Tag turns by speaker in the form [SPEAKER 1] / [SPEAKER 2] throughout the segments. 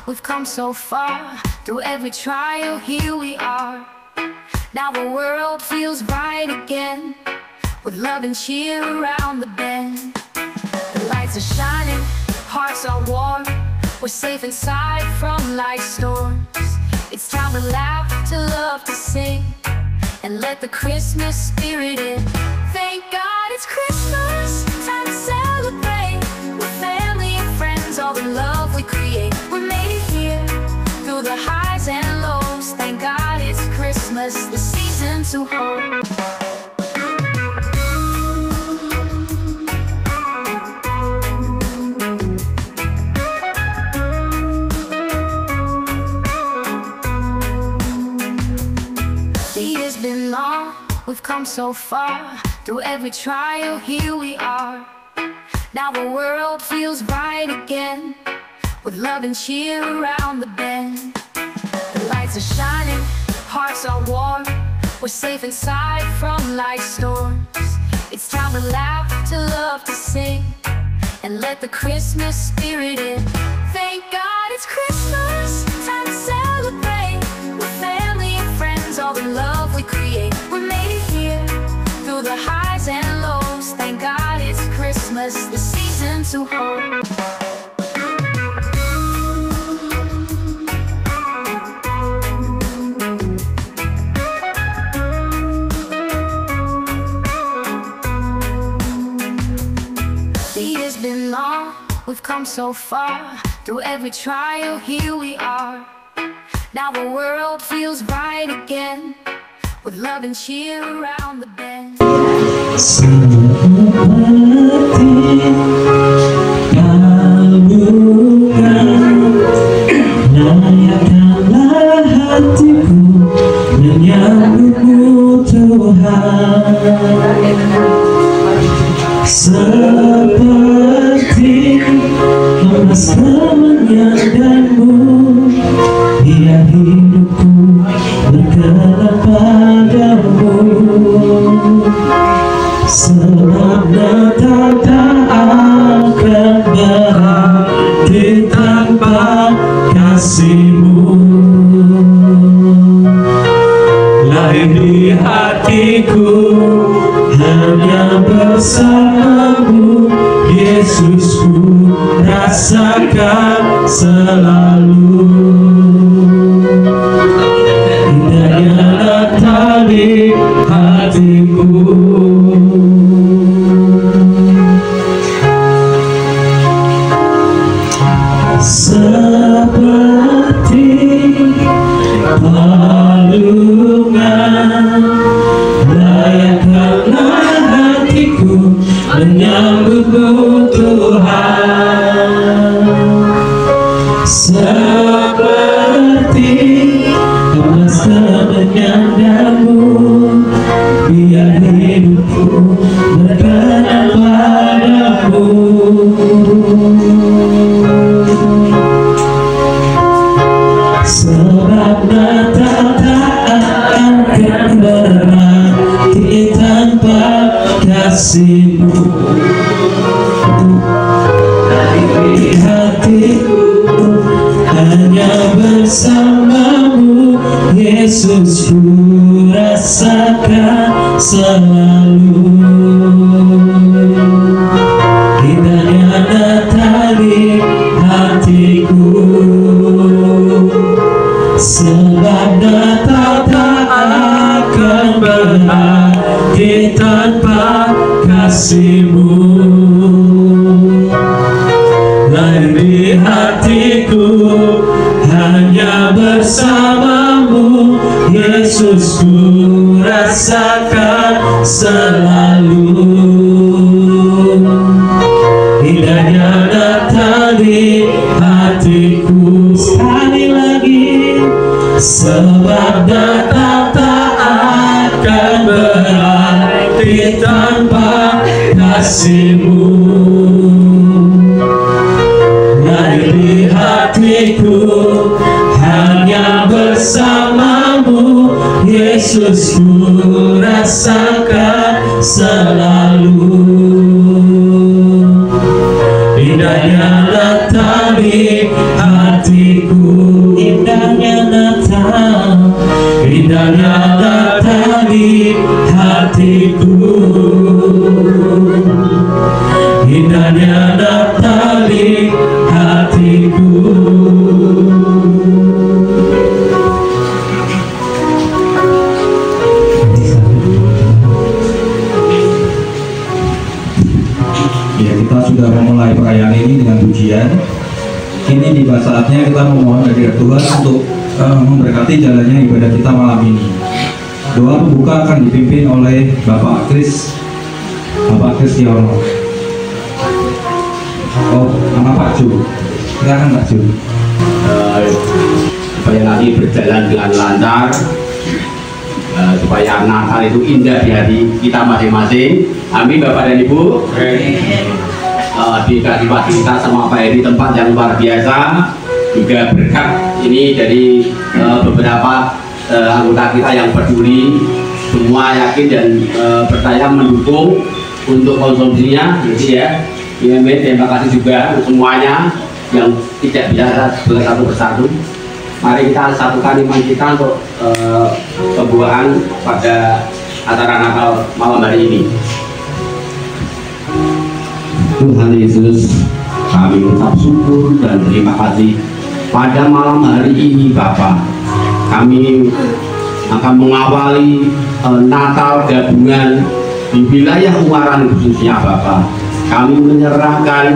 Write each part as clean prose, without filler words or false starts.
[SPEAKER 1] we've come so far. Through every trial, here we are. Now the world feels bright again, with love and cheer around the bend. The lights are shining, hearts are warm. We're safe inside from life's storms. It's time to laugh, to love, to sing, and let the Christmas spirit in. Thank God it's Christmas, time to celebrate. With family and friends, all the love we create. We made it here, through the highs and lows. Thank God it's Christmas, the season to hold. The year's been long, we've come so far. Through every trial, here we are. Now the world feels bright again, with love and cheer around the bend. The lights are shining, hearts are warm. We're safe inside from life's storms. It's time to laugh, to love, to sing, and let the Christmas spirit in. Thank God it's Christmas, time to celebrate. With family and friends, all the love we create. We made it here, through the highs and lows. Thank God it's Christmas, the season to hold. The year's been long, we've come so far. Through every trial, here we are. Now the world feels bright again, with love and cheer around the bend.
[SPEAKER 2] Layakanlah hatiku menyambutmu Tuhan, seperti emas kemenyanganmu. Biar hidupku berkenan padamu, sebab Natal tak akan berarti tanpa kasih-Mu. Lahir di hatiku hanya bersama-Mu, Yesusku rasakan selalu. Indahnya Natal di hatiku. Seperti palungan, layakkanlah hatiku menyambutmu Tuhan, seperti emas kemenyanganmu. Biar hidupku berkenan padamu, sebab Natal tak akan berarti tanpa kasih-Mu. Di hatiku hanya bersama-Mu, Yesusku rasakan selalu. Indahnya Natal di hatiku, sebab Natal tak akan berarti tanpa kasih-Mu. Lahir di hatiku hanya bersama-Mu, Yesusku rasakan selalu. Indahnya Natal di hatiku. Sekali lagi, sebab Natal tak akan berarti tanpa kasih-Mu. Lahir di hatiku hanya bersama-Mu, Yesusku rasakan selalu. Indahnya Natal di hatiku. indahnya tali hatiku, indahnya tali hatiku.
[SPEAKER 3] Ya, kita sudah memulai perayaan ini dengan pujian. Kini tiba saatnya kita memohon hadirat Tuhan untuk memberkati jalannya ibadah kita malam ini. Doa pembuka akan dipimpin oleh Bapak Kris Yono. Oh, nama Pak Ju. Silakan Pak Ju.
[SPEAKER 4] Supaya nanti berjalan dengan lancar, supaya Natal itu indah di hati kita masing-masing. Amin Bapak dan Ibu. Dikasih fasilitas sama Pak Heri tempat yang luar biasa, juga berkat ini dari beberapa anggota kita yang peduli, semua yakin dan percaya mendukung untuk konsumsinya, gitu ya. Terima kasih juga untuk semuanya yang tidak bisa satu persatu. Mari kita satukan iman kita untuk pembuahan pada acara Natal malam hari ini. Tuhan Yesus, kami mengucap syukur dan terima kasih pada malam hari ini Bapa. Kami akan mengawali Natal gabungan di wilayah Ungaran khususnya Bapa. Kami menyerahkan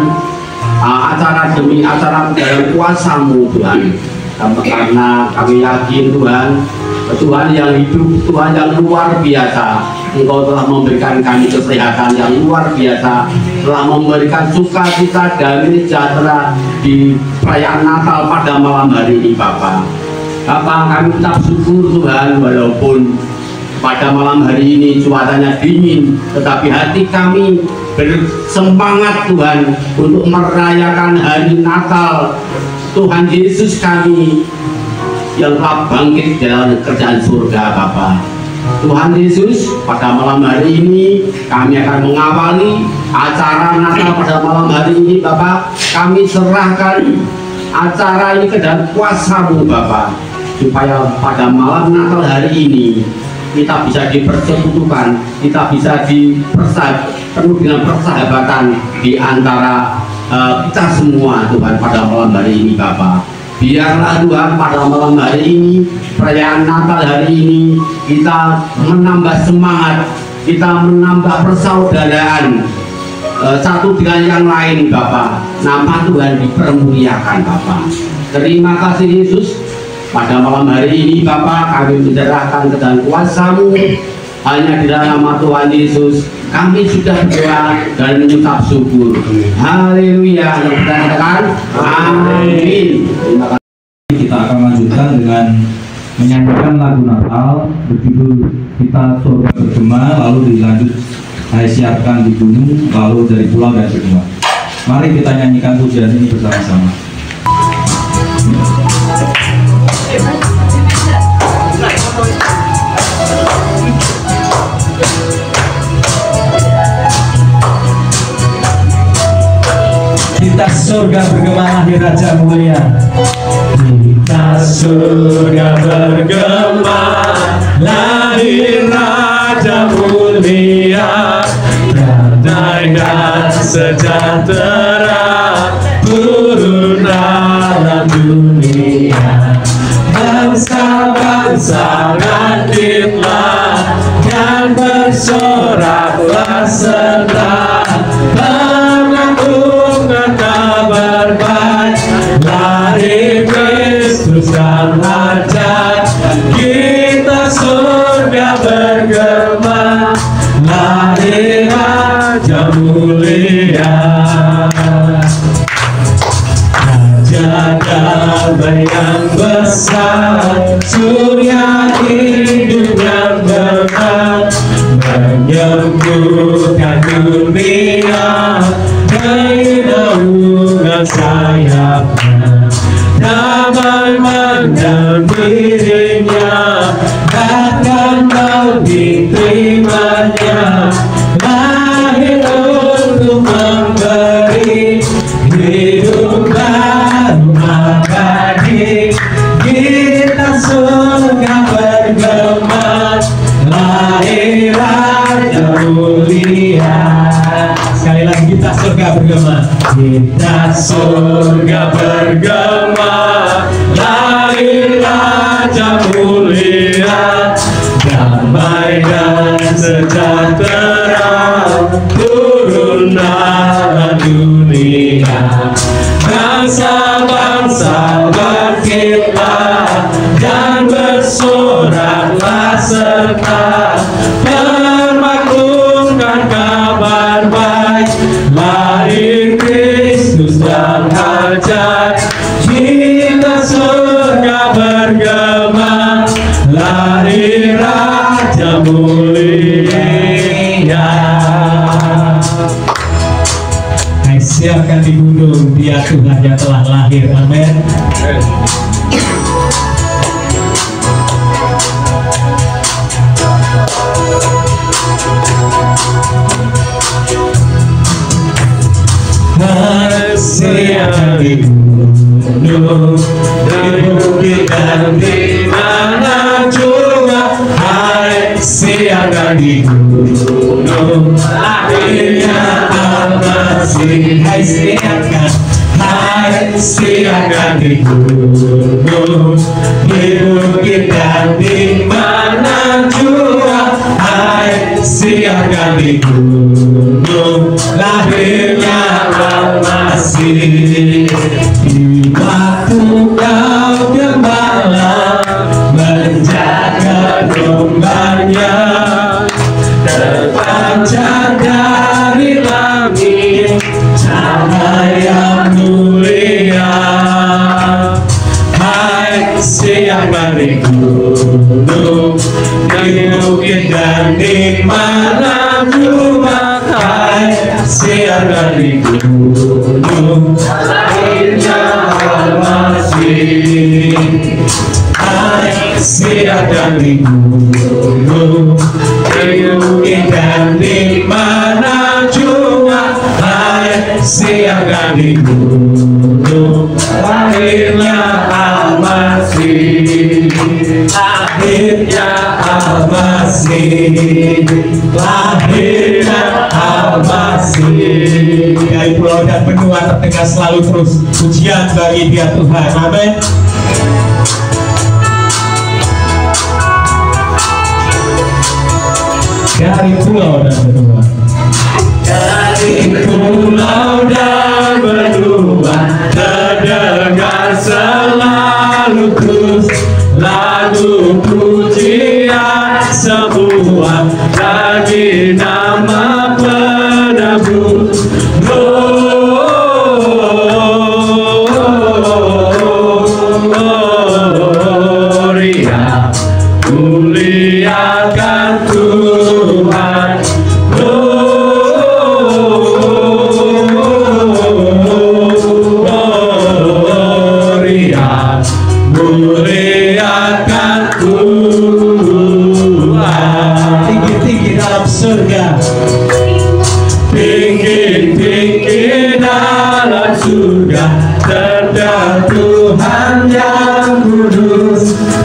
[SPEAKER 4] acara demi acara dalam kuasa-Mu Tuhan. Karena kami yakin Tuhan yang hidup, Tuhan yang luar biasa. Engkau telah memberikan kami kesehatan yang luar biasa, telah memberikan sukacita dan sejahtera di perayaan Natal pada malam hari ini Bapak. Bapak, kami tetap syukur Tuhan, walaupun pada malam hari ini cuacanya dingin, tetapi hati kami bersemangat Tuhan untuk merayakan hari Natal Tuhan Yesus kami yang telah bangkit dalam kerjaan surga Bapak. Tuhan Yesus, pada malam hari ini kami akan mengawali acara Natal pada malam hari ini Bapak. Kami serahkan acara ini ke dalam kuasa-Mu Bapak, supaya pada malam Natal hari ini kita bisa dipersekutukan, kita bisa penuh dengan persahabatan di antara kita semua Tuhan pada malam hari ini Bapak. Biarlah Tuhan pada malam hari ini, perayaan Natal hari ini, kita menambah semangat, kita menambah persaudaraan satu dengan yang lain Bapak. Nama Tuhan dipermuliakan Bapak. Terima kasih Yesus. Pada malam hari ini Bapak, kami menyerahkan ke dalam kuasa-Mu. Hanya di dalam nama Tuhan Yesus kami sudah berdoa dan mengucap syukur. Haleluya. Kita katakan amin.
[SPEAKER 3] Kita akan lanjutkan dengan menyanyikan lagu Natal berjudul Kita Surga Bergema, lalu dilanjut Hai Siapkan di Gunung, lalu dari Pulau dan Benua. Mari kita nyanyikan pujian ini bersama-sama.
[SPEAKER 2] Kita surga bergema lahir Raja mulia. Kita surga bergema lahir Raja mulia, damai dan sejahtera turun dalam dunia. Bangsa-bangsa bangkitlah dan bersoraklah serta kabar baik, lahir Kristus dan Raja. Kita surga bergema, lahir Raja mulia. Raja damai yang besar, surya hidup yang benar, menyembuhkan dunia dari naungan sayapnya. Damai mendampinginya, bahkan mau diterimanya. Lahir untuk memberi hidup baru abadi. Kita surga bergema, lahir Raja mulia. Sekali lagi kita surga bergema. Kita surga bergema, lahir Raja mulia. Damai dan sejahtera turun dalam dunia. Bangsa-bangsa bangkitlah dan bersoraklah serta permaklumkan kabar baik, lahir Kristus dan hajat. Kita surga bergema, lahir Raja mulia. Hai, siapkan di gunung, dia Tuhan yang telah lahir. Amin. Siapkan di gunung, di bukit dan di mana juga. Hai, siapkan di gunung, lahirnya Al-Masih. Hai, siapkan. Hai, siapkan di gunung, di bukit dan di mana juga. Hai, siapkan di gunung, lahirnya Al-Masih. Di waktu kau gembala menjaga dombanya, terpancar dari langit cahaya mulia. Hai, siapkan di gunung, di bukit dan di mana juga. Hai, siapkan di gunung, lahirnya Al-Masih. Hai, siapkan di gunung, di bukit dan di mana juga. Hai, siapkan di gunung, lahirnya Al-Masih. Lahirnya Al-Masih, lahirnya Al-Masih. Dari pulau dan benua terdengar selalu terus pujian bagi Dia Tuhan. Amin. Dari pulau dan benua, dari pulau dan benua terdengar selalu terus lagu pujian semua bagi nama penebus. Gloria, muliakan Tuhan. Gloria, muliakan Tuhan. Tinggi-tinggi dalam surga, tinggi-tinggi dalam surga, terdah Tuhan yang kudus.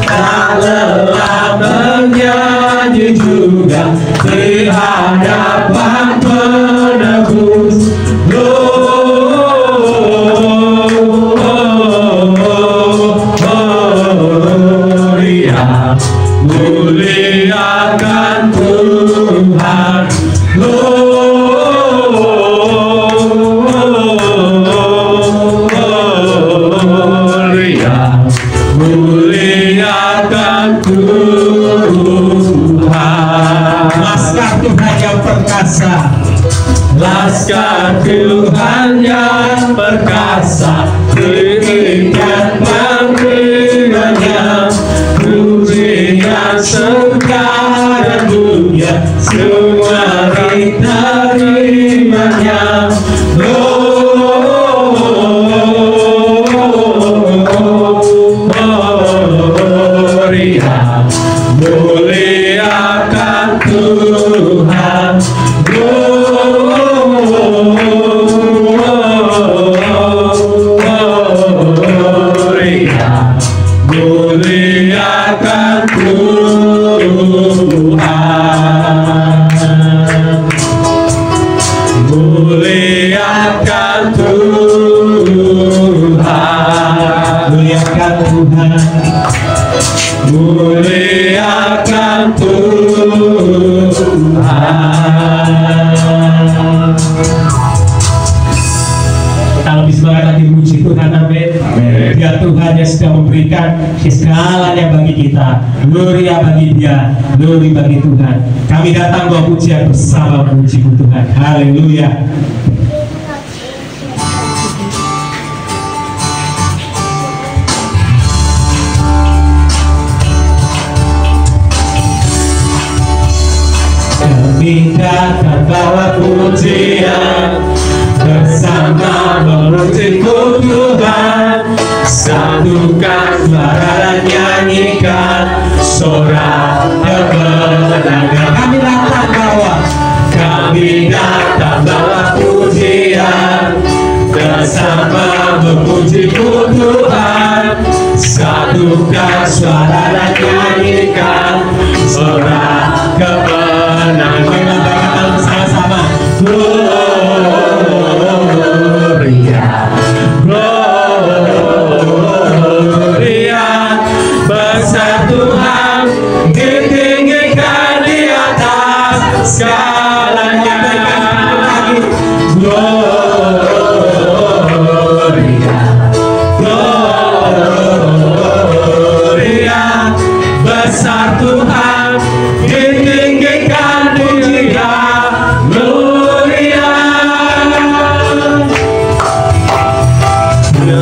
[SPEAKER 2] Tak lelah menyanyi juga di hadapan penebus. Gloria, muliakan Tuhan. Gloria, muliakan Tuhan. Laskar Tuhan yang perkasa, laskar Tuhan yang perkasa, tinggikan panggilannya, pujian surga dan dunia, semua diterimanya. Gloria, muliakan Tuhan. Gloria, muliakan Tuhan. Tuhan, muliakan Tuhan. Kita lebih semangat lagi memuji Tuhan, amin. Biar Tuhan yang sudah memberikan segalanya bagi kita. Gloria bagi Dia, glory bagi Tuhan. Kami datang bawa pujian bersama memuji Tuhan. Haleluya. Kami datang bawa pujian bersama memujimu Tuhan, satukan suara dan nyanyikan sorak kemenangan. Kami datang bawa pujian bersama memujimu Tuhan, satukan suara dan nyanyikan sorak kemenangan. Bersama-sama. Gloria, Gloria, besar Tuhan, ditinggikan di atas segalanya. Gloria, Gloria, besar Tuhan, ditinggikan di Dia.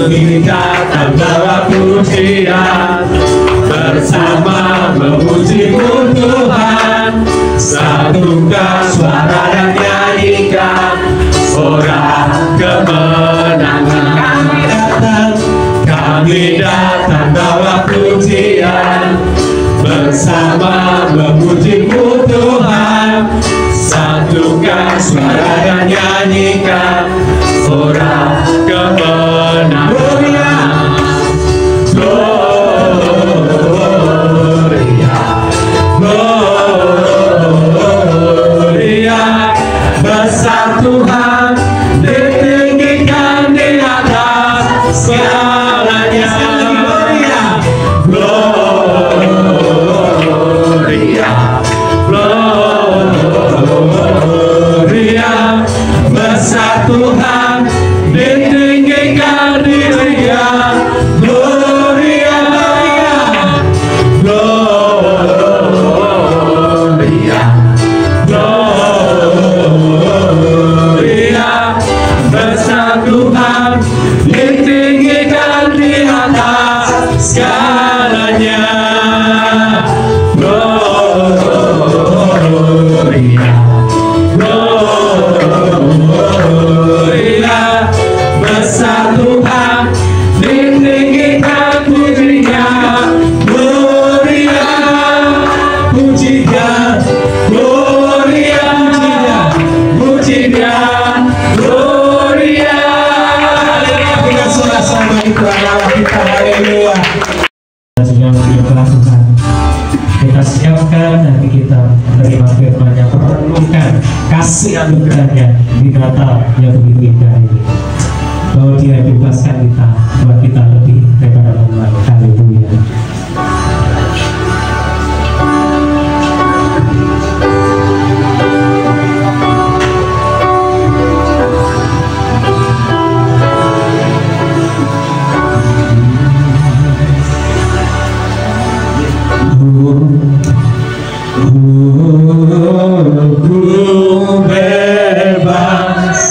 [SPEAKER 2] Kami datang bawa pujian bersama memujimu Tuhan, satukan suara dan nyanyikan sorak kemenangan. Kami datang bawa pujian bersama memujimu Tuhan, satukan suara dan nyanyikan sorak kemenangan. Gloria, Gloria, besar Tuhan, ditinggikan di atas segalanya. Gloria, Gloria, besar Tuhan, ditinggikan di Dia. Gloria, Gloria, Gloria, besar Tuhan, ditinggikan di atas segalanya. Gloria, Gloria, besar Tuhan, ditinggikan pujinya. Gloria, puji Dia, Gloria, puji Dia, Gloria. Kita sama-sama itu adalah kita. Haleluya. Sudah berdoa Tuhan, kita siapkan hati kita menerima firman yang perlukan kasih anugerahnya di Natal yang begitu indah ini. Bahwa Dia bebaskan kita, buat kita lebih daripada umat. Haleluya. Ku bebas,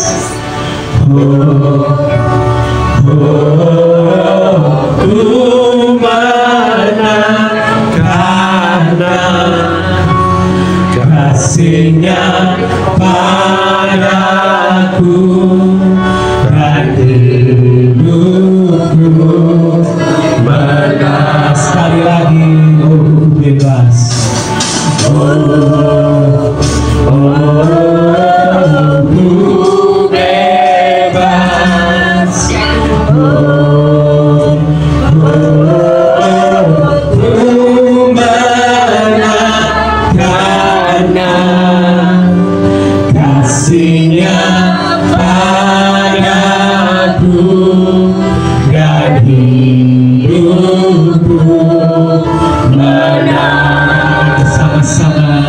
[SPEAKER 2] menang sama-sama.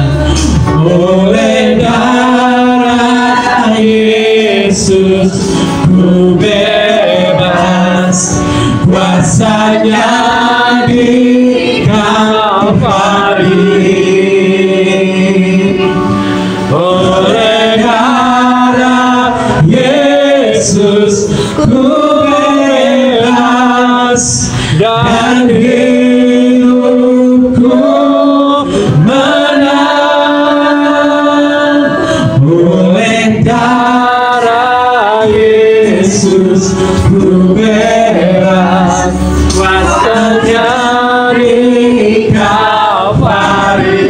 [SPEAKER 2] Oleh darah Yesus ku bebas, kuasanya di Kalvari. Oleh darah Yesus ku bebas, dan hidupku menang. Oleh darah Yesus ku bebas, kuasanya di Kalvari.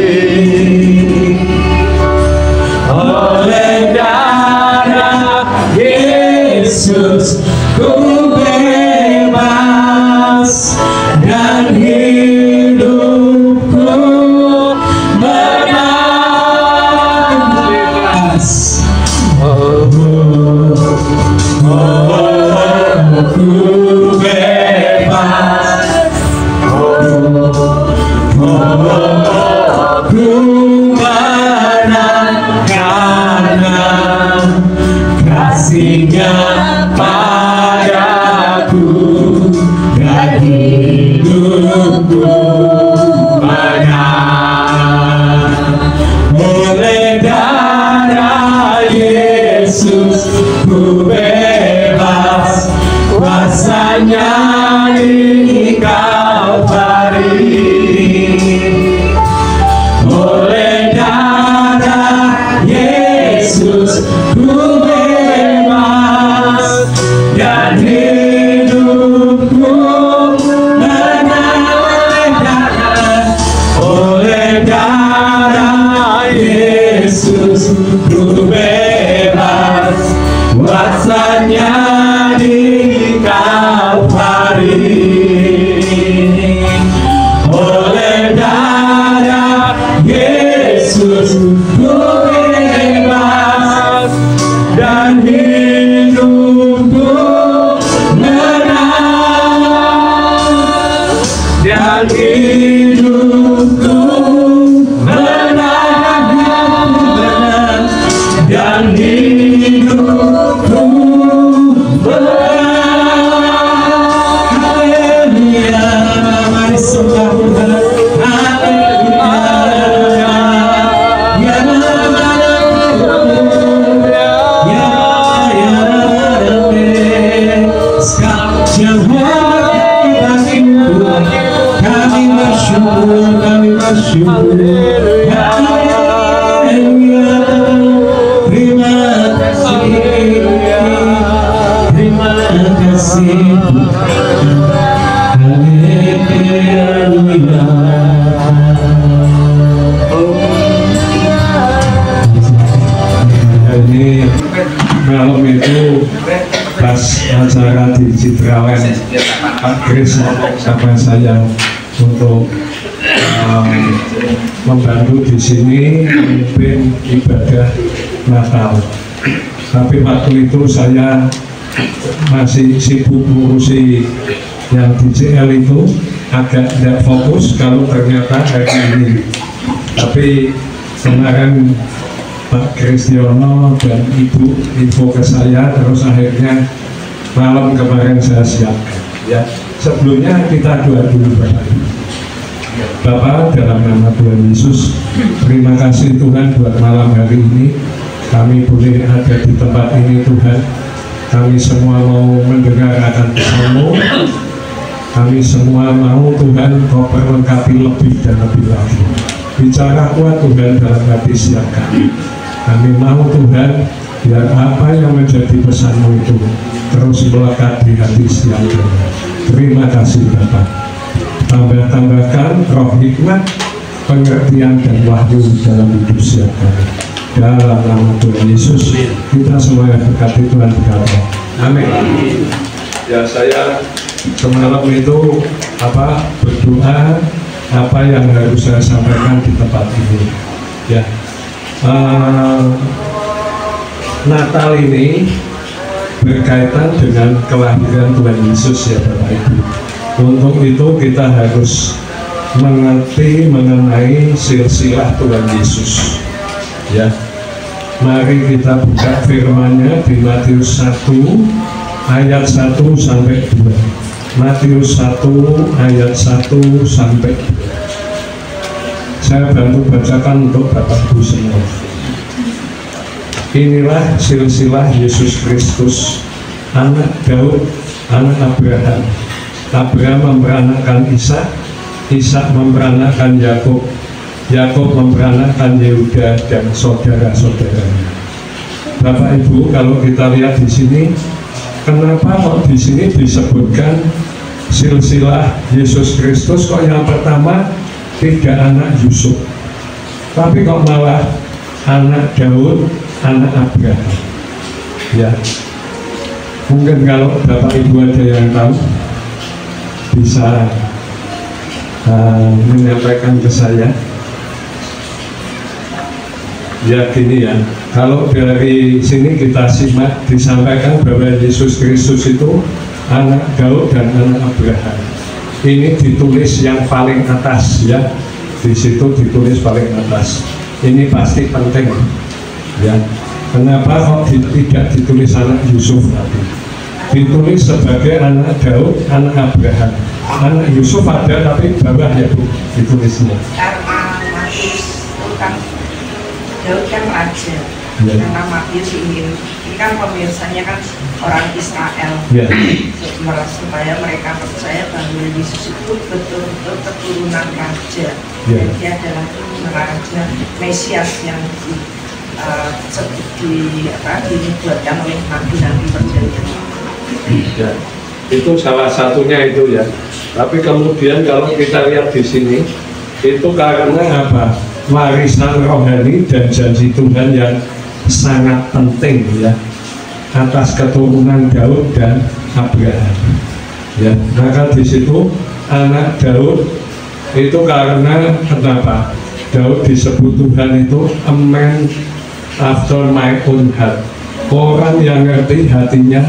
[SPEAKER 2] Oleh darah Yesus ku bebas, dan hidupku menang. Bebas. Ku bebas. Ku menang karena kasih-Nya padaku, dan hidupku menang. Oleh darah Yesus ku bebas, kuasanya di Kalvari. Oleh darah Yesus ku bebas, dan hidupku menang. Oleh darah Yesus ku bebas, kuasanya di Kalvari. Oleh darah Yesus ku bebas, dan hidupku menang. Dan hidupku menang. Dan hidupku menang. Haleluya, mari sembah Tuhan. Haleluya, ya kami bersyukur. Haleluya, terima kasih, terima kasih. Haleluya. Ini malam itu pas acara di Citrawen, Pak Kris sama saya untuk membantu di sini memimpin ibadah Natal. Tapi waktu itu saya masih sibuk ngurusi yang di CL itu, agak tidak fokus kalau ternyata hari ini. Tapi kemarin Pak Kristiono dan Ibu info ke saya, terus akhirnya malam kemarin saya siapkan. Ya, sebelumnya kita doa dulu Bapak. Bapak, dalam nama Tuhan Yesus, terima kasih Tuhan buat malam hari ini. Kami boleh ada di tempat ini Tuhan. Kami semua mau mendengar akan pesan-Mu. Kami semua mau Tuhan Kau perlengkapi lebih dan lebih lagi. Bicara kuat Tuhan dalam hati setiap kami. Kami mau Tuhan, biar apa yang menjadi pesan-Mu itu terus melekat di hati setiap kami. Terima kasih Bapak. Tambahkan roh hikmat, pengertian dan wahyu dalam hidup setiap kami. Dalam nama Tuhan Yesus, kita semua berkati Tuhan berkata. Amin. Ya, saya semalam itu berdoa apa yang harus saya sampaikan di tempat ini. Ya, Natal ini berkaitan dengan kelahiran Tuhan Yesus ya Bapak Ibu.
[SPEAKER 5] Untuk itu kita harus mengerti mengenai silsilah Tuhan Yesus. Ya, mari kita buka firman-Nya di Matius 1 ayat 1 sampai 2. Matius 1 ayat 1 sampai 2. Saya bantu bacakan untuk Bapak Ibu semua. Inilah silsilah Yesus Kristus, anak Daud, anak Abraham. Abraham memperanakkan Ishak, Ishak memperanakkan Yakub, Yakub memperanakkan Yehuda dan saudara-saudaranya. Bapak Ibu, kalau kita lihat di sini, kenapa kok di sini disebutkan silsilah Yesus Kristus? Kok yang pertama tidak anak Yusuf, tapi kok malah anak Daud, anak Abraham? Ya, mungkin kalau Bapak Ibu ada yang tahu, bisa menyampaikan ke saya. Ya gini ya, kalau dari sini kita simak, disampaikan bahwa Yesus Kristus itu anak Daud dan anak Abraham. Ini ditulis yang paling atas ya, di situ ditulis paling atas. Ini pasti penting ya. Kenapa kok tidak ditulis anak Yusuf tadi? Ditulis sebagai anak Daud, anak Abraham. Anak Yusuf ada tapi bawah ya Bu ditulisnya.
[SPEAKER 6] Karena Matius itu kan Daud kan raja,
[SPEAKER 5] ya.
[SPEAKER 6] Karena Matius ini kan pemirsanya kan orang Israel,
[SPEAKER 5] ya.
[SPEAKER 6] Supaya mereka percaya bahwa Yesus itu betul-betul keturunan raja.
[SPEAKER 5] ya.
[SPEAKER 6] Dia adalah raja Mesias yang dibuatkan oleh nabi-nabi perjanjian.
[SPEAKER 5] Ya, itu salah satunya itu ya. Tapi kemudian kalau kita lihat di sini, itu karena apa? Warisan rohani dan janji Tuhan yang sangat penting ya, atas keturunan Daud dan Abraham. Ya, maka di situ anak Daud itu karena kenapa? Daud disebut Tuhan itu a man after my own heart, orang yang ngerti hatinya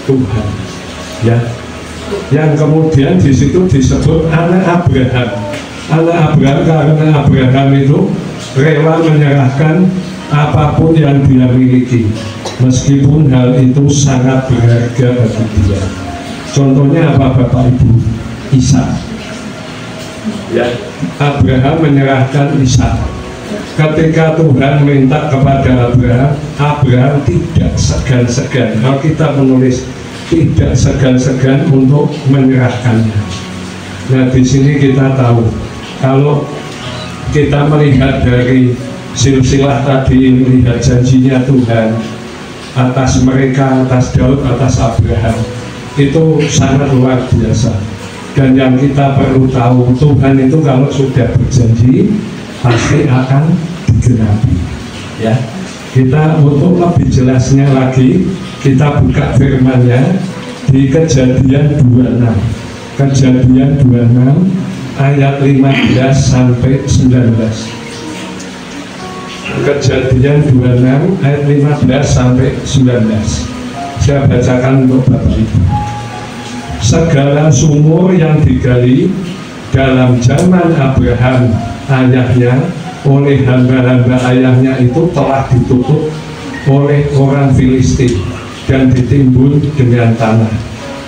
[SPEAKER 5] Tuhan. Ya, yang kemudian di situ disebut anak Abraham. Anak Abraham karena Abraham itu rela menyerahkan apapun yang dia miliki, meskipun hal itu sangat berharga bagi dia. Contohnya apa Bapak Ibu? Ishak. Ya, Abraham menyerahkan Ishak. Ketika Tuhan minta kepada Abraham, Abraham tidak segan-segan. Alkitab menulis tidak segan-segan untuk menyerahkannya. Nah, di sini kita tahu kalau kita melihat dari silsilah tadi, melihat janjinya Tuhan atas mereka, atas Daud, atas Abraham, itu sangat luar biasa. Dan yang kita perlu tahu, Tuhan itu kalau sudah berjanji pasti akan digenapi. Ya, kita untuk lebih jelasnya lagi, kita buka firman-Nya di Kejadian 26. Kejadian 26 ayat 15 sampai 19. Kejadian 26 ayat 15 sampai 19. Saya bacakan untuk Bapak Ibu. Segala sumur yang digali dalam zaman Abraham ayahnya oleh hamba-hamba ayahnya itu telah ditutup oleh orang Filistin dan ditimbun dengan tanah.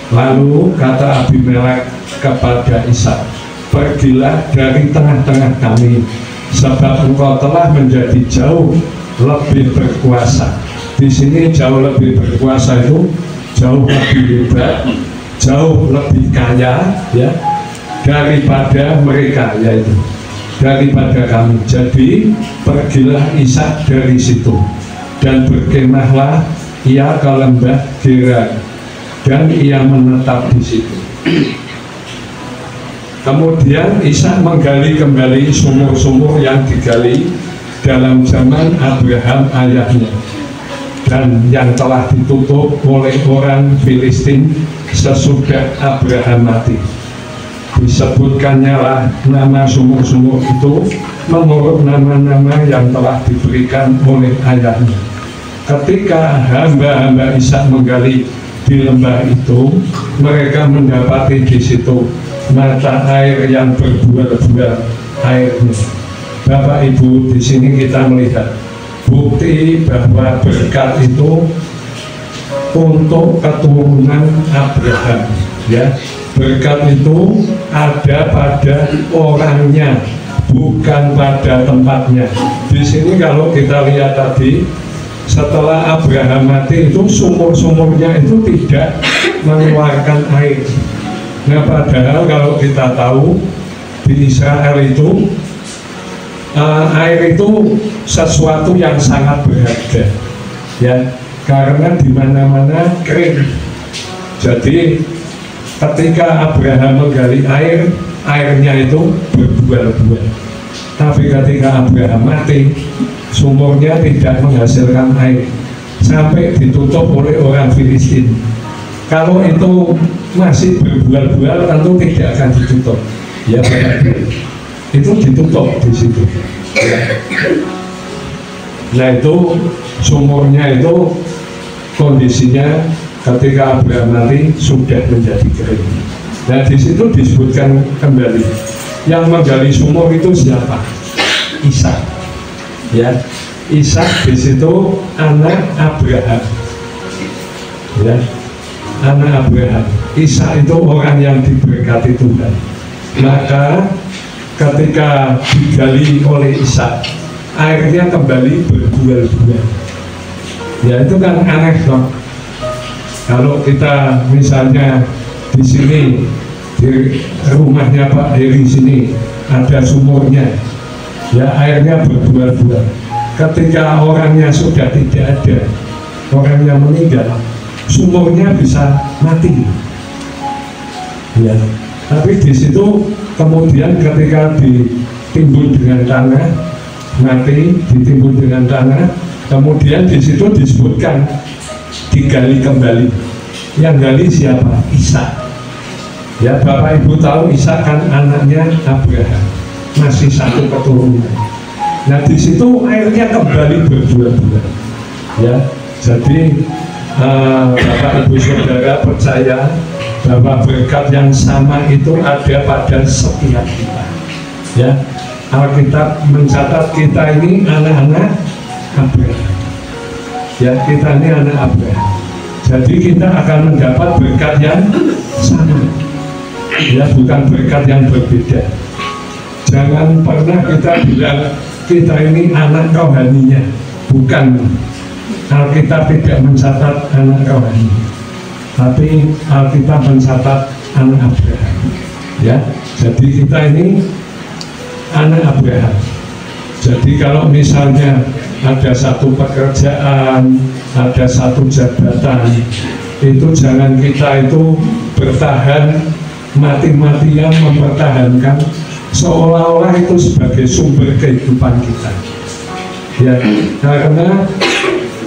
[SPEAKER 5] Lalu kata Abimelek kepada Ishak, pergilah dari tengah-tengah kami, sebab engkau telah menjadi jauh lebih berkuasa. Di sini jauh lebih berkuasa itu jauh lebih hebat, jauh lebih kaya ya daripada mereka, yaitu daripada kami. Jadi pergilah Ishak dari situ dan berkemahlah ia ke lembah Gerar dan ia menetap di situ. Kemudian Ishak menggali kembali sumur-sumur yang digali dalam zaman Abraham ayahnya dan yang telah ditutup oleh orang Filistin sesudah Abraham mati. Disebutkannya lah nama sumur-sumur itu menurut nama-nama yang telah diberikan oleh ayahnya. Ketika hamba-hamba Ishak menggali di lembah itu, mereka mendapati di situ mata air yang berbuah-buah airnya. Bapak Ibu, di sini kita melihat bukti bahwa berkat itu untuk keturunan Abraham, ya. Berkat itu ada pada orangnya, bukan pada tempatnya. Di sini kalau kita lihat tadi, setelah Abraham mati itu sumur-sumurnya itu tidak mengeluarkan air. Nah, padahal kalau kita tahu di Israel itu air itu sesuatu yang sangat berharga, ya, karena di mana-mana kering. Jadi ketika Abraham menggali air, airnya itu berbuah-buah. Tapi ketika Abraham mati, sumurnya tidak menghasilkan air sampai ditutup oleh orang Filistin. Kalau itu masih berbuah-buah, tentu tidak akan ditutup, ya, itu ditutup di situ. Nah, itu sumurnya itu kondisinya ketika Abraham mati sudah menjadi kering. Nah, di situ disebutkan kembali yang menggali sumur itu siapa? Ishak, ya. Ishak di situ anak Abraham, ya, anak Abraham. Ishak itu orang yang diberkati Tuhan. Maka ketika digali oleh Ishak, airnya kembali berbuah-buah. Ya, itu kan aneh dong. Kalau kita misalnya di sini di rumahnya Pak Heri sini ada sumurnya, ya, airnya berbuah-buah. Ketika orangnya sudah tidak ada, orangnya meninggal, sumurnya bisa mati, ya. Tapi di situ kemudian ketika ditimbun dengan tanah, mati, ditimbun dengan tanah, kemudian di situ disebutkan digali kembali. Yang gali siapa? Ishak. Ya, Bapak Ibu tahu Ishak kan anaknya Abraham, masih satu keturunan. Nah, di situ airnya kembali berbuah-buah. Ya, jadi Bapak Ibu Saudara percaya bahwa berkat yang sama itu ada pada setiap kita. Ya, Alkitab mencatat kita ini anak-anak Abraham. Ya, kita ini anak Abraham. Jadi kita akan mendapat berkat yang sama. Ya, bukan berkat yang berbeda. Jangan pernah kita bilang kita ini anak rohaninya. Bukan. Alkitab tidak mencatat anak rohani, tapi Alkitab mencatat anak Abraham. Ya, jadi kita ini anak Abraham. Jadi kalau misalnya ada satu pekerjaan, ada satu jabatan, itu jangan kita itu bertahan mati-matian mempertahankan seolah-olah itu sebagai sumber kehidupan kita. Ya, karena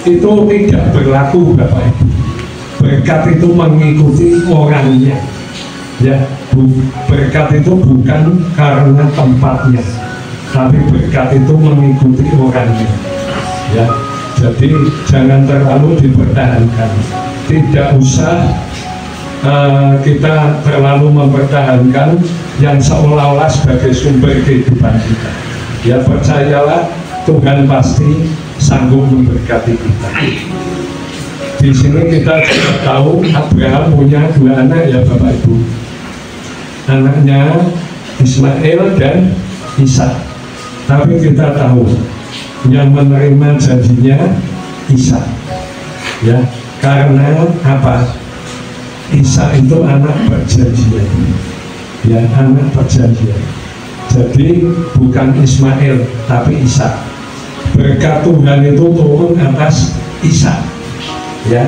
[SPEAKER 5] itu tidak berlaku, Bapak Ibu. Berkat itu mengikuti orangnya. Ya, berkat itu bukan karena tempatnya, tapi berkat itu mengikuti orangnya. Ya, jadi jangan terlalu dipertahankan. Tidak usah kita terlalu mempertahankan yang seolah-olah sebagai sumber kehidupan kita. Ya, percayalah Tuhan pasti sanggup memberkati kita. Di sini kita juga tahu Abraham punya dua anak, ya Bapak Ibu. Anaknya Ismail dan Ishak. Tapi kita tahu yang menerima janjinya Ishak. Ya, karena apa? Ishak itu anak perjanjian. Ya, anak perjanjian. Jadi bukan Ismail tapi Ishak. Berkat Tuhan itu turun atas Ishak. Ya,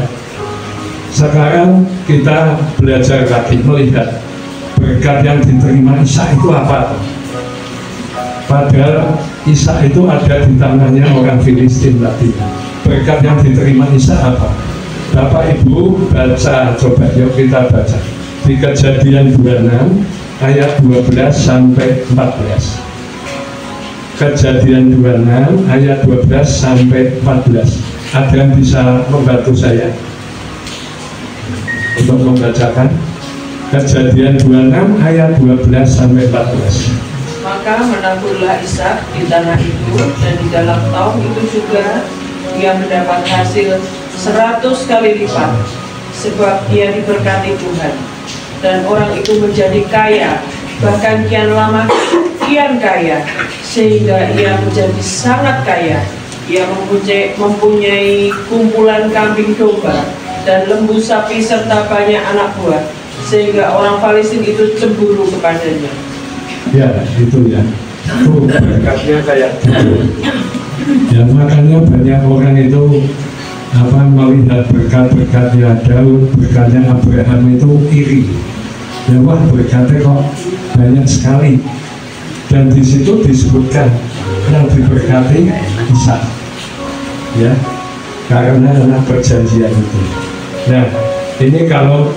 [SPEAKER 5] sekarang kita belajar lagi melihat berkat yang diterima Ishak itu apa. Padahal Ishak itu ada di tangannya orang Filistin tadi. Berkat yang diterima Ishak apa? Bapak Ibu baca, coba yuk kita baca di Kejadian 26 ayat 12 sampai 14. Kejadian 26 ayat 12 sampai 14. Ada yang bisa membantu saya untuk membacakan Kejadian 26 ayat 12 sampai 14.
[SPEAKER 6] Maka menaburlah Ishak di tanah itu, dan di dalam tahun itu juga dia mendapat hasil 100 kali lipat, sebab dia diberkati Tuhan. Dan orang itu menjadi kaya, bahkan kian lama kian kaya, sehingga ia menjadi sangat kaya. Ia mempunyai kumpulan kambing domba dan lembu sapi serta banyak anak buah, sehingga orang Palestina itu cemburu kepadanya.
[SPEAKER 5] Ya, itu ya. Itu berkatnya kayak gitu. Ya, makanya banyak orang itu melihat berkat-berkatnya Daud, berkatnya Abraham itu iri. Ya, wah berkatnya kok banyak sekali. Dan di situ disebutkan yang diberkati Ishak. Ya, karena anak perjanjian itu. Nah, ini kalau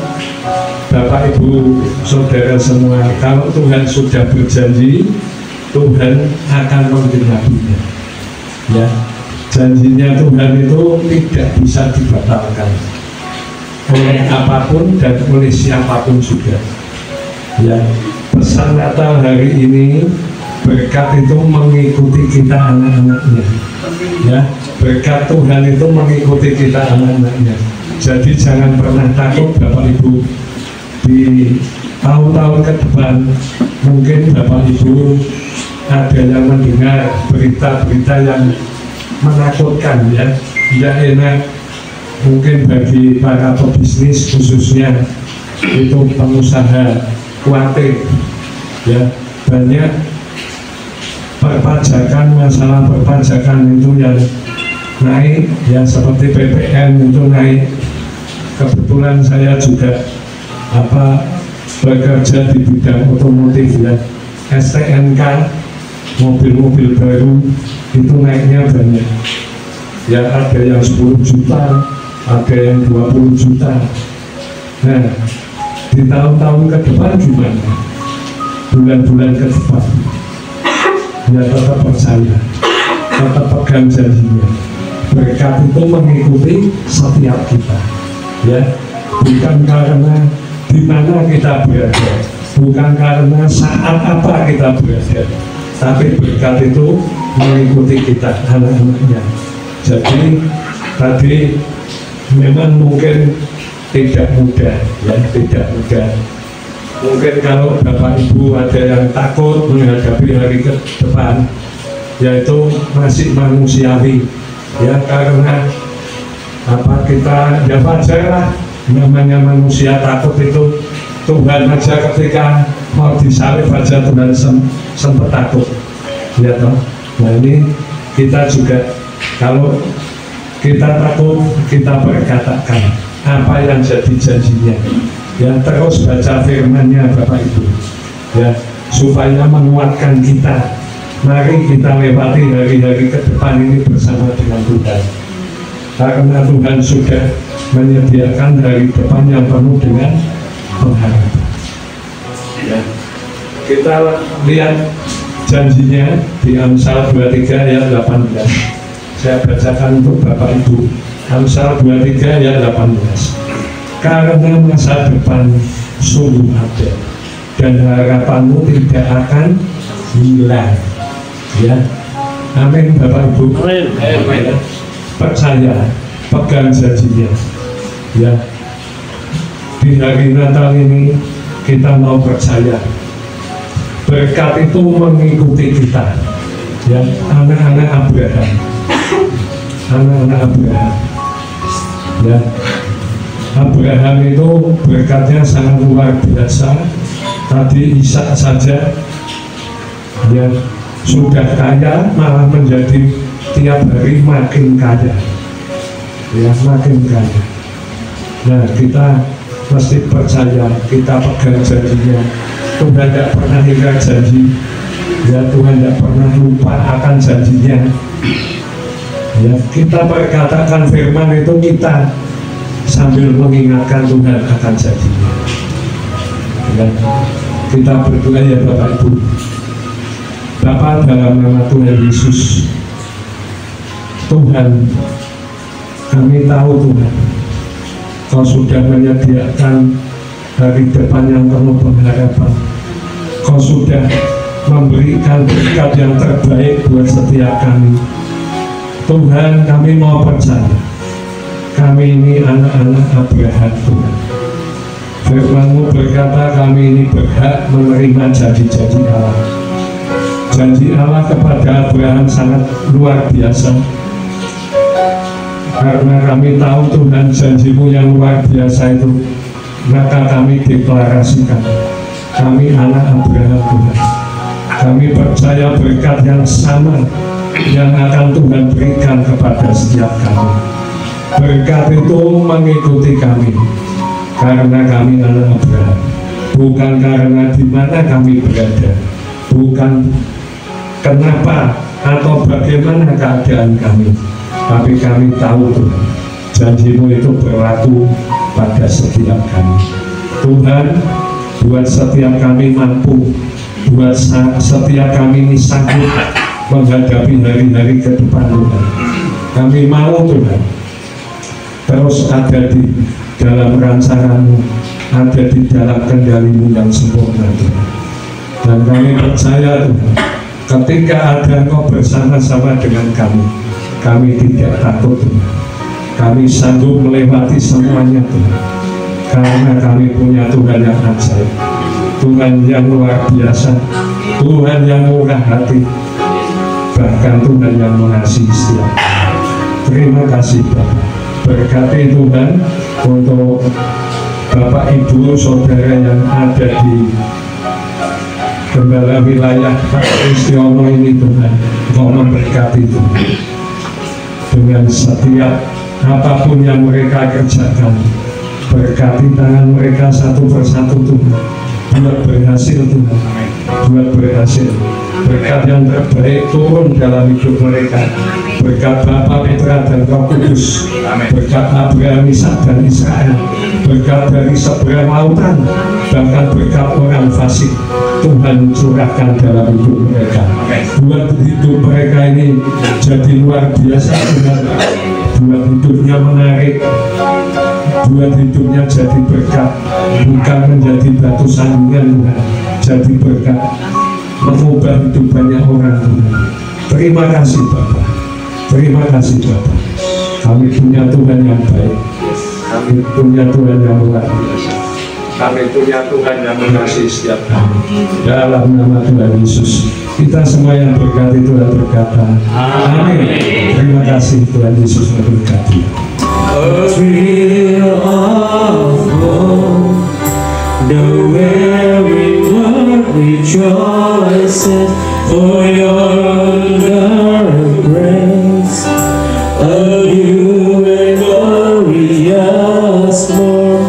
[SPEAKER 5] Bapak Ibu Saudara semua, kalau Tuhan sudah berjanji, Tuhan akan menggenapinya. Ya, janjinya Tuhan itu tidak bisa dibatalkan oleh apapun dan oleh siapapun juga. Ya, pesan Natal hari ini, berkat itu mengikuti kita anak-anaknya. Ya, berkat Tuhan itu mengikuti kita anak-anaknya. Jadi jangan pernah takut Bapak Ibu, di tahun-tahun ke depan mungkin Bapak Ibu ada yang mendengar berita-berita yang menakutkan, ya, tidak enak mungkin bagi para pebisnis, khususnya itu pengusaha, khawatir, ya, banyak perpajakan, masalah perpajakan itu yang naik, ya, seperti PPN itu naik. Kebetulan saya juga bekerja di bidang otomotif, ya, STNK, mobil-mobil baru itu naiknya banyak, ya, ada yang 10 juta, ada yang 20 juta. Nah, di tahun-tahun ke depan gimana? Bulan-bulan ke depan, ya, tetap percaya, tetap pegang janjinya. Berkat itu mengikuti setiap kita, ya, bukan karena di mana kita berada, bukan karena saat apa kita berada, tapi berkat itu mengikuti kita anak-anaknya. Jadi tadi memang mungkin tidak mudah, ya, tidak mudah. Mungkin kalau Bapak Ibu ada yang takut menghadapi hari ke depan, yaitu masih manusiawi, ya, karena kita ya wajar lah, namanya manusia takut itu. Tuhan aja ketika mau disalib aja Tuhan sempat takut, ya toh. Nah, ini kita juga kalau kita takut, kita perkatakan apa yang jadi janjinya, ya, terus baca firman-Nya Bapak Ibu, ya, supaya menguatkan kita. Mari kita lewati hari-hari ke depan ini bersama dengan Tuhan, karena Tuhan sudah menyediakan hari depan yang penuh dengan pengharapan. Ya, kita lihat janjinya di Amsal 23 ayat 18. Saya bacakan untuk Bapak Ibu. Amsal 23 ayat 18. Karena masa depan sungguh ada dan harapanmu tidak akan hilang. Ya, amin Bapak Ibu. Amin. Percaya, pegang janjinya. Ya, di hari Natal ini kita mau percaya berkat itu mengikuti kita, ya, anak-anak Abraham, ya. Abraham itu berkatnya sangat luar biasa. Tadi Ishak saja, ya, sudah kaya, malah menjadi tiap hari makin kaya, ya, makin kaya. Nah, kita mesti percaya, kita pegang janjinya. Tuhan tidak pernah ingkar janji, ya, Tuhan tidak pernah lupa akan janjinya. Ya, kita perkatakan firman itu kita sambil mengingatkan Tuhan akan janjinya. Ya, kita berdoa, ya Bapak Ibu. Bapa, dalam nama Tuhan Yesus, Tuhan, kami tahu Tuhan, Kau sudah menyediakan hari depan yang penuh pengharapan. Kau sudah memberikan berkat yang terbaik buat setiap kami. Tuhan, kami mau percaya, kami ini anak-anak Abraham Tuhan. Firman-Mu berkata kami ini berhak menerima janji-janji Allah. Janji Allah kepada Abraham sangat luar biasa. Karena kami tahu Tuhan janji-Mu yang luar biasa itu, maka kami deklarasikan kami anak Abraham Tuhan. Kami percaya berkat yang sama yang akan Tuhan berikan kepada setiap kami. Berkat itu mengikuti kami karena kami anak Abraham, bukan karena di mana kami berada, bukan kenapa atau bagaimana keadaan kami, tapi kami tahu Tuhan, janji-Mu itu berlaku pada setiap kami. Tuhan, buat setiap kami mampu, buat setiap kami ini sanggup menghadapi hari-hari ke depan Tuhan. Kami mau Tuhan terus ada di dalam rancangan-Mu, ada di dalam kendali-Mu yang sempurna Tuhan. Dan kami percaya Tuhan, ketika ada Engkau bersama-sama dengan kami tidak takut Tuhan. Kami sanggup melewati semuanya Tuhan, karena kami punya Tuhan yang ajaib, Tuhan yang luar biasa, Tuhan yang murah hati, bahkan Tuhan yang mengasihi setiap. Terima kasih Bapak. Berkati Tuhan untuk Bapak Ibu Saudara yang ada di gembala wilayah Pak Kristiono ini Tuhan. Engkau memberkati Tuhan dengan setiap apapun yang mereka kerjakan. Berkati tangan mereka satu persatu Tuhan, buat berhasil Tuhan, buat berhasil. Berkat yang terbaik turun dalam hidup mereka. Berkat Bapa, Putra dan Roh Kudus. Berkat Abraham, Ishak dan Israel. Berkat dari seberang lautan, bahkan berkat orang fasik, Tuhan curahkan dalam hidup mereka. Buat hidup mereka ini jadi luar biasa Tuhan. Buat hidupnya menarik, buat hidupnya jadi berkat, bukan menjadi batu sandungan Tuhan, jadi berkat, mengubah hidup banyak orang Tuhan. Terima kasih Bapak, terima kasih Bapak. Kami punya Tuhan yang baik, kami punya Tuhan yang luar biasa, kami punya Tuhan yang mengasihi setiap kami. Dalam nama Tuhan Yesus, kita semua yang berkati Tuhan berkata amin. Terima kasih Tuhan Yesus memberkati.
[SPEAKER 7] A thrill of hope, the weary world rejoices for your grace, a new and glorious morn.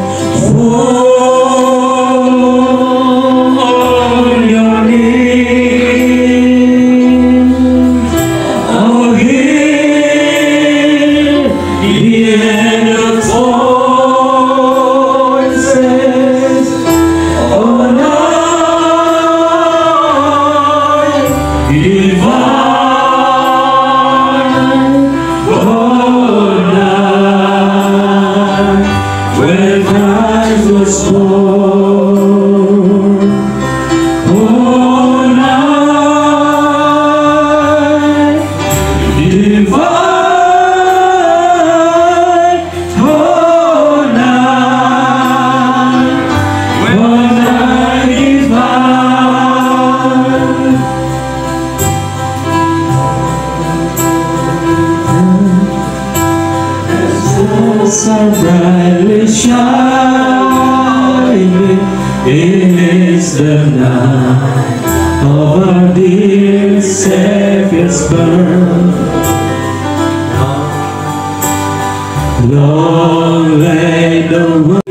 [SPEAKER 7] Long lay the way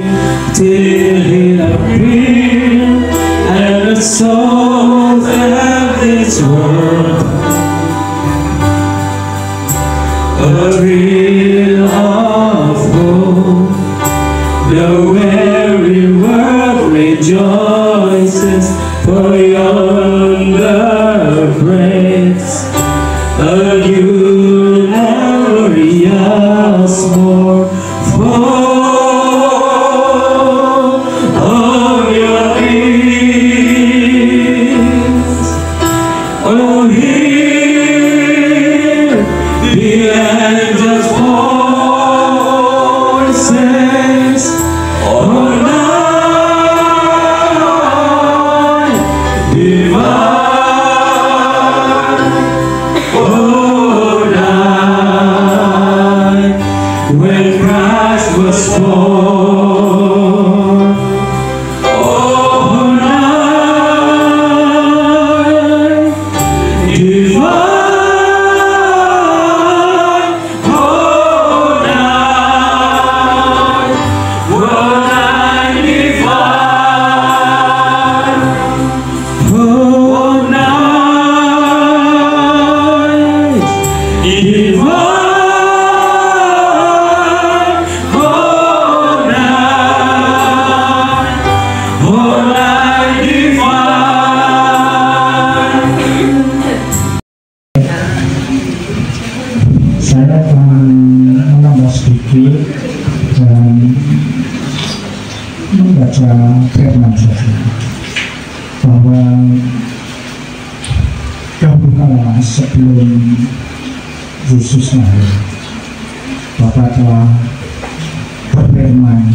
[SPEAKER 7] till he appeared, and the souls of this world, a thrill of hope, the weary world rejoices for yonder breaks a new and glorious morn.
[SPEAKER 8] kala sebelum Yesus lahir, Bapa telah berfirman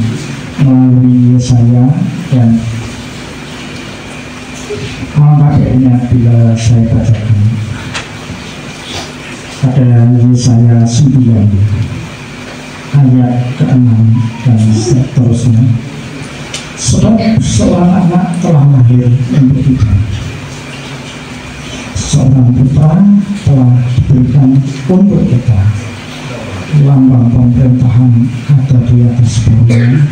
[SPEAKER 8] melalui Yesaya, dan alangkah baiknya bila saya bacakan. Ada Yesaya 9 ayat ke-6 dan seterusnya. Sebab seorang anak telah lahir untuk kita, seorang putra telah diberikan untuk kita, lambang pemerintahan ada di atas bahunya,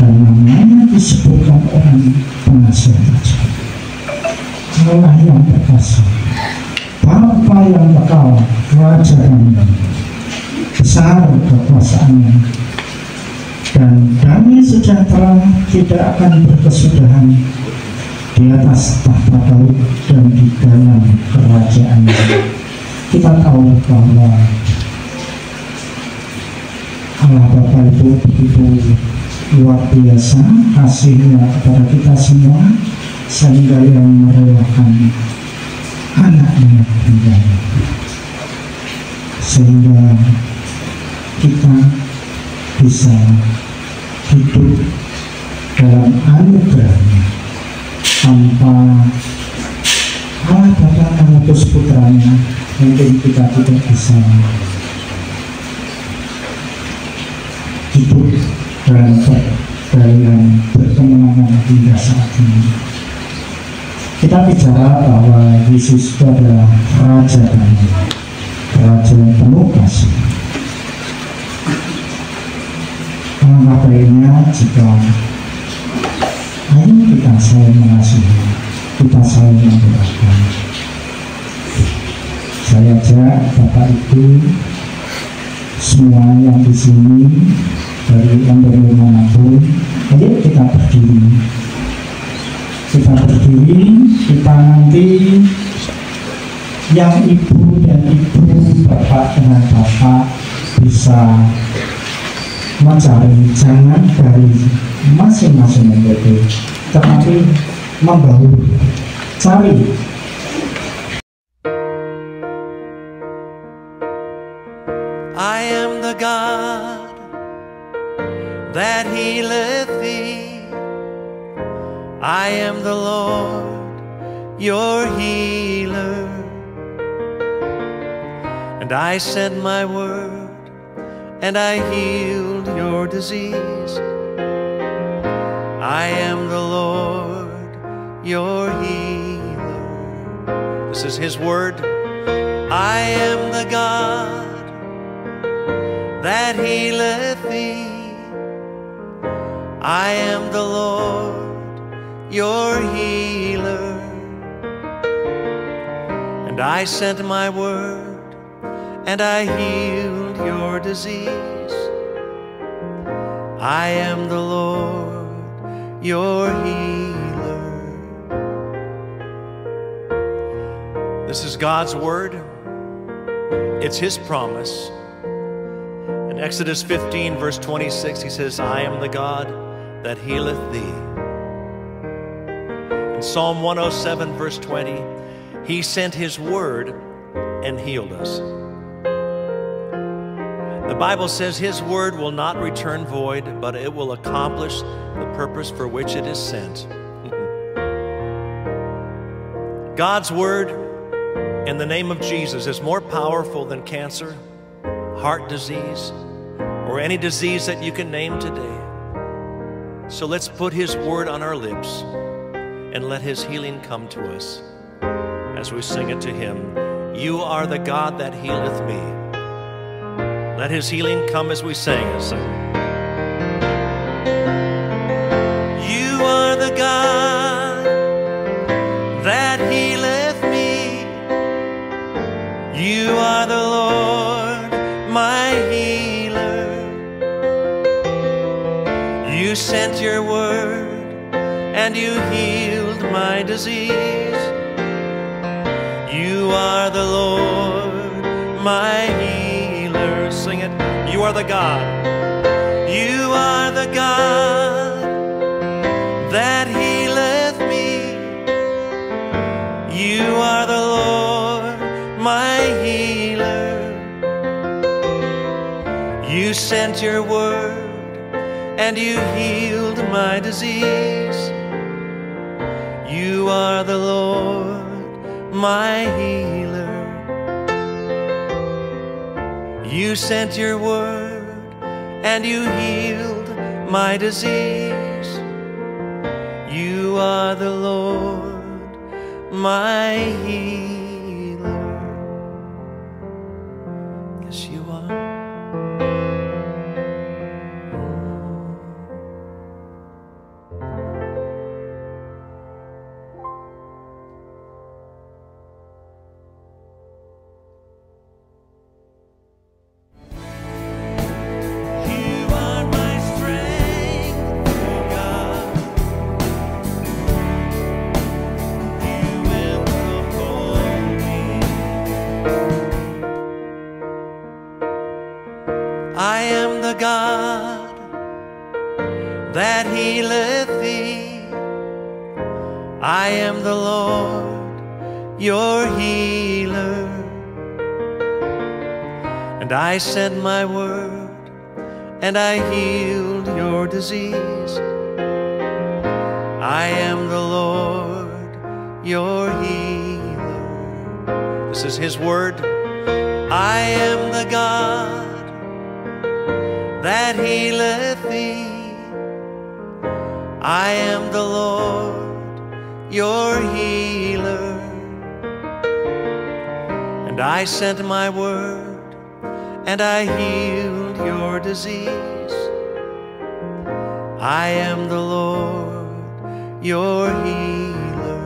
[SPEAKER 8] dan namanya disebutkan orang penasihat raja, Allah yang perkasa, Bapa yang kekal, Raja kami, besar kekuasaannya, dan damai sejahtera tidak akan berkesudahan di atas tahta Daud dan di dalam kerajaannya. Kita tahu bahwa Allah Bapa itu begitu luar biasa kasihnya kepada kita semua, sehingga yang merelakan anaknya tunggal, sehingga kita bisa hidup dalam anugerahnya. Tanpa Allah Bapa mengutus putranya, mungkin kita tidak bisa hidup dalam berkemenangan hingga saat ini. Kita bicara bahwa Yesus itu adalah Raja kami, Raja yang penuh kasih. Alangkah baiknya jika ayo kita saling mengasihi, kita saling mendoakan. Saya ajak Bapak Ibu semua yang di sini dari ember manapun, ayo kita berdiri. Kita berdiri, kita nanti yang ibu dan ibu, bapak dengan bapak bisa mencari, jangan dari masing-masing membahu, tetapi membahu, cari.
[SPEAKER 9] I am the God that healeth thee. I am the Lord, your healer. And I sent my word, and I healed your disease. I am the Lord, your healer. This is his word. I am the God that healeth thee. I am the Lord, your healer. And I sent my word, and I healed your disease. I am the Lord, your healer. This is God's word. It's his promise. In Exodus 15 verse 26, he says, I am the God that healeth thee. In Psalm 107 verse 20, he sent his word and healed us. The Bible says his word will not return void, but it will accomplish the purpose for which it is sent. God's word in the name of Jesus is more powerful than cancer, heart disease, or any disease that you can name today. So let's put his word on our lips and let his healing come to us as we sing it to him. You are the God that healeth me. Let his healing come as we sing it. You are the God that healeth me. You are the Lord, my healer. You sent your word and you healed my disease. You are the Lord, my healer. Sing it. You are the God. You are the God that healeth me. You are the Lord, You sent your word and you healed my disease. You are the Lord, my healer. You sent your word and you healed my disease. You are the Lord, my healer. Yes, you are. I am the God that healeth thee. I am the Lord, your healer. And I sent my word, and I healed your disease. I am the Lord, your healer. This is his word. I am the God that healeth thee. I am the Lord, your healer. And I sent my word, and I healed your disease. I am the Lord, your healer.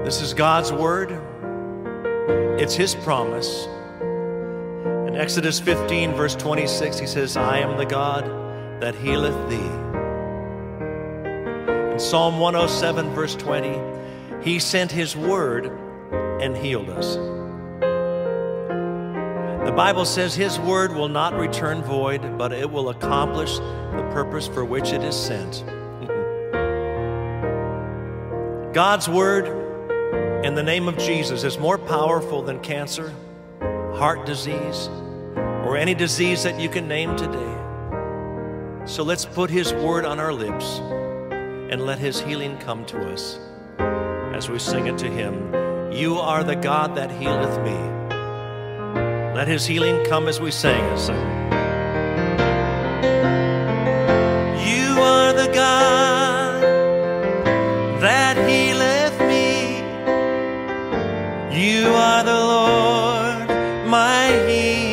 [SPEAKER 9] This is God's word. It's his promise. In Exodus 15, verse 26, he says, I am the God that healeth thee. In Psalm 107, verse 20, he sent his word and healed us. The Bible says his word will not return void, but it will accomplish the purpose for which it is sent. God's word in the name of Jesus is more powerful than cancer, heart disease, or any disease that you can name today. So let's put his word on our lips and let his healing come to us as we sing it to him. You are the God that healeth me. Let his healing come as we sing it. You are the God that healeth me. You are the Lord, my healer.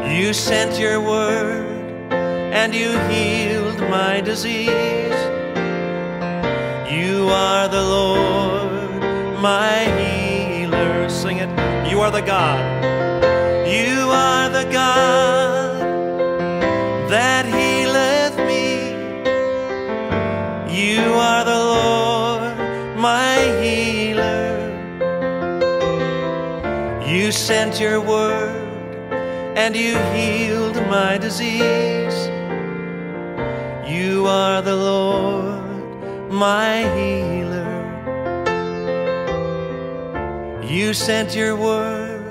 [SPEAKER 9] You sent your word and you healed my disease. You are the Lord, my healer. Sing it. You are the God. You are the God that healeth me. You are the Lord, my healer. You sent your word and you healed my disease. You are the Lord, my healer. You sent your word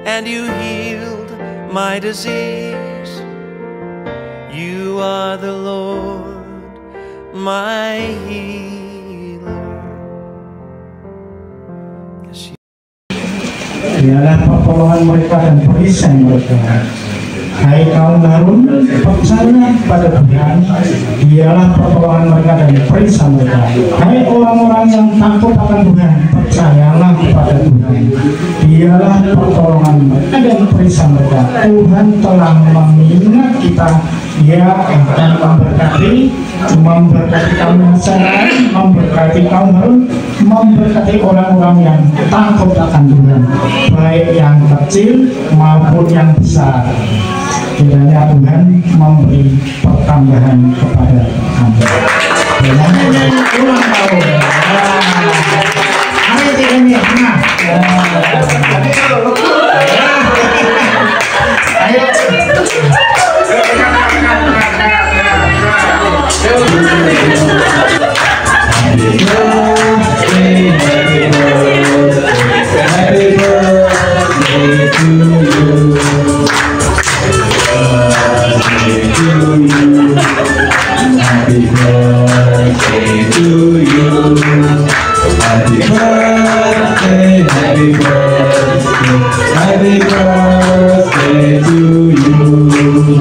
[SPEAKER 9] and you healed my disease. You are the Lord, my healer.
[SPEAKER 8] Dialah pertolongan mereka dan perisai mereka. Hai kaum Harun, percaya pada Tuhan. Dialah pertolongan mereka dan perisai mereka. Hai orang-orang yang takut akan Tuhan, percayalah kepada Tuhan. Dialah pertolongan mereka dan perisai mereka. Tuhan telah mengingat kita. Dia akan memberkati kaum Nasrani, memberkati kaum Harun, memberkati orang-orang yang takut akan Tuhan, baik yang kecil maupun yang besar. Kiranya Tuhan memberi pertambahan kepada kami. Dengan ulang tahun. Ayo kita lihat. Ayo. Happy birthday.
[SPEAKER 3] birthday to you. Happy birthday, happy birthday, happy birthday to you.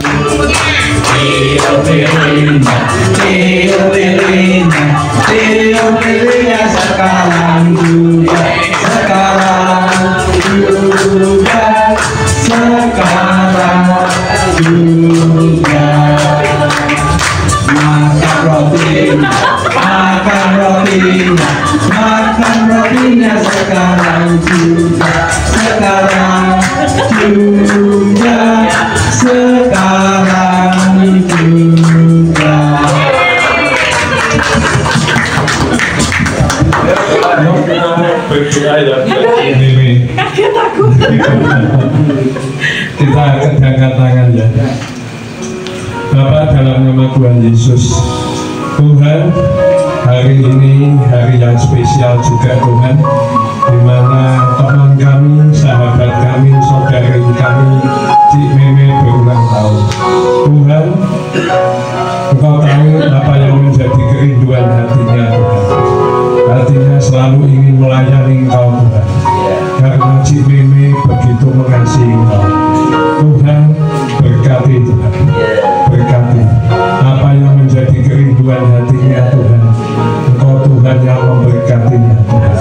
[SPEAKER 3] Tio Belina, Tio Belina, Tio Belina sekarang juga, sekarang juga, sekarang juga. Makan rotinya, makan rotinya, makan rotinya sekarang juga, sekarang juga, sekarang juga.
[SPEAKER 5] Berdoa ya, ini
[SPEAKER 6] Kaget aku.
[SPEAKER 5] kita angkat tangan ya. Bapak, dalam nama Tuhan Yesus, Tuhan, hari ini hari yang spesial juga Tuhan, di mana teman kami, sahabat kami, saudari kami, Cik Meme berulang tahun. Tuhan, Engkau tahu apa yang menjadi kerinduan hatinya Tuhan. Hatinya selalu ingin melayani Engkau Tuhan, karena Cik Meme begitu mengasihi Engkau. Tuhan, berkati Tuhan, berkati apa yang menjadi kerinduan hatinya Tuhan. Engkau Tuhan yang memberkatinya Tuhan.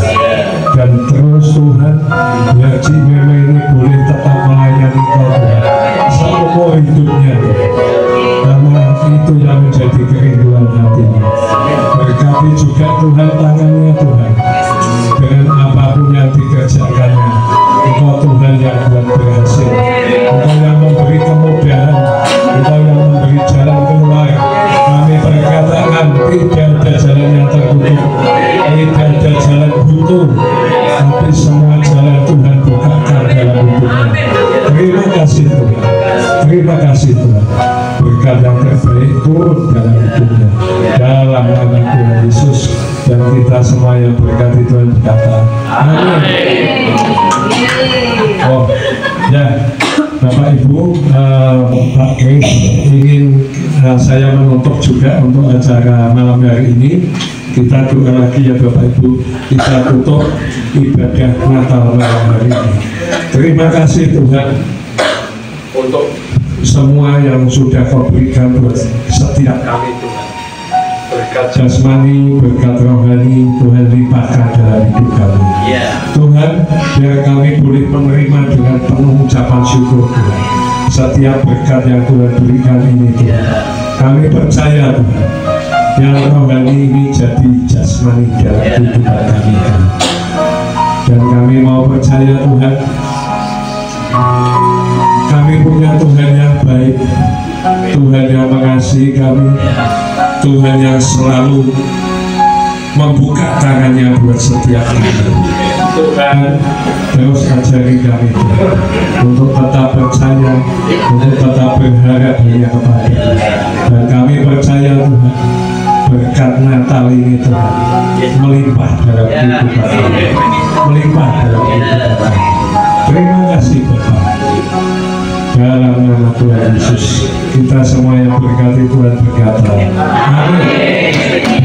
[SPEAKER 5] Dan terus Tuhan, biar Cik Meme ini boleh tetap melayani Engkau Tuhan seumur hidupnya Tuhan. Karena itu yang menjadi kerinduan hatinya. Berkati juga Tuhan tangannya Tuhan, dengan apapun yang dikerjakannya. Engkau Tuhan yang buat berhasil, Engkau yang memberi kemudahan, Engkau yang memberi jalan keluar. Kami berkatakan tidak ada jalan yang tertutup, tidak ada jalan buntu, tapi semua jalan Tuhan bukakan dalam hidupnya. Terima kasih Tuhan, terima kasih Tuhan. Berkat yang terbaik turun dalam hidupnya, dalam nama Tuhan Yesus. Dan kita semua yang berkati Tuhan berkata amin. Oh ya, Bapak Ibu, Pak Kris ingin saya menutup juga untuk acara malam hari ini. Kita doa lagi ya Bapak Ibu, kita tutup ibadah Natal malam hari ini. Terima kasih Tuhan untuk semua yang sudah Kau berikan buat setiap kami Tuhan. Berkat jasmani, berkat rohani, Tuhan limpahkan dalam hidup kami. Tuhan, biar kami boleh menerima dengan penuh ucapan syukur Tuhan setiap berkat yang Tuhan berikan ini Tuhan. Kami percaya Tuhan, yang rohani ini jadi jasmani dalam kehidupan kami Tuhan. Dan kami mau percaya Tuhan, kami punya Tuhan yang baik, Tuhan yang mengasihi kami, Tuhan yang selalu membuka tangannya buat setiap kami. Tuhan, terus ajari kami Tuhan, untuk tetap percaya, untuk tetap berharap hanya kepada. Dan kami percaya Tuhan, berkat Natal ini Tuhan melimpah dalam kehidupan kami, melimpah dalam kehidupan kami. Terima kasih Bapak. Dalam nama Tuhan Yesus, kita semua yang berkati Tuhan berkata amin.